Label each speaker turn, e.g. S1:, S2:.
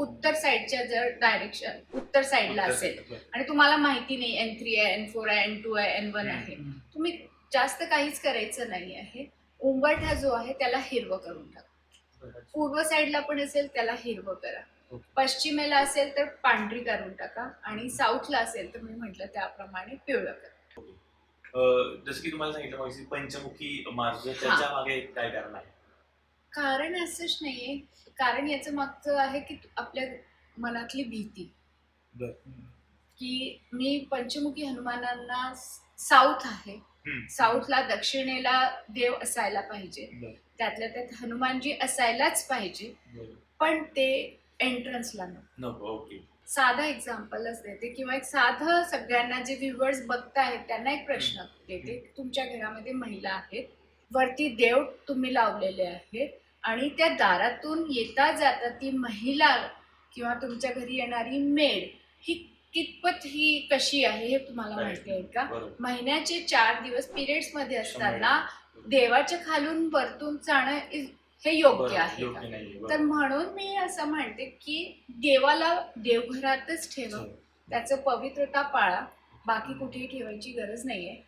S1: उत्तर साईडच्या जर डायरेक्शन उत्तर साईडला असेल आणि तुम्हाला माहिती नाही N3 आहे, N4 आहे, N2 आहे, N1 आहे, तुम्ही जास्त काहीच करायचं नाही आहे. उंबरठा जो आहे त्याला हिरवं करून टाका. पूर्व साईडला पण असेल त्याला हिरवं करा, पश्चिमेला असेल तर पांढरी करून टाका आणि साऊथला असेल तर मी म्हटलं त्याप्रमाणे पिवळं करा.
S2: जसं की तुम्हाला सांगितलं मग पंचमुखी मार्ग त्याच्या मागे काय कारण आहे?
S1: कारण असंच नाहीये, कारण याचं मागचं आहे की आपल्या मनातली भीती की मी पंचमुखी हनुमानांना साऊथ आहे, साऊथला दक्षिणेला देव असायला पाहिजे, त्यातल्या त्यात हनुमानजी असायलाच पाहिजे, पण ते एंट्रन्सला नको. साधा एक्झाम्पलच देते किंवा एक साधं सगळ्यांना जे व्ह्युअर्स बघतायत त्यांना एक प्रश्न देते. तुमच्या घरामध्ये महिला आहेत, वरती देव तुम्ही लावलेले आहेत आणि त्या दारातून येता जाता ती महिला किंवा तुमच्या घरी येणारी मेड ही कितपत ही कशी आहे हे तुम्हाला माहिती आहे का? महिन्याचे 4 दिवस पिरियड्स मध्ये असताना देवाच्या खालून वरतून जाणं हे योग्य आहे का? तर म्हणून मी असं म्हणते की देवाला देवघरातच ठेवा, त्याचं पवित्रता पाळा, बाकी कुठेही ठेवायची गरज नाहीये.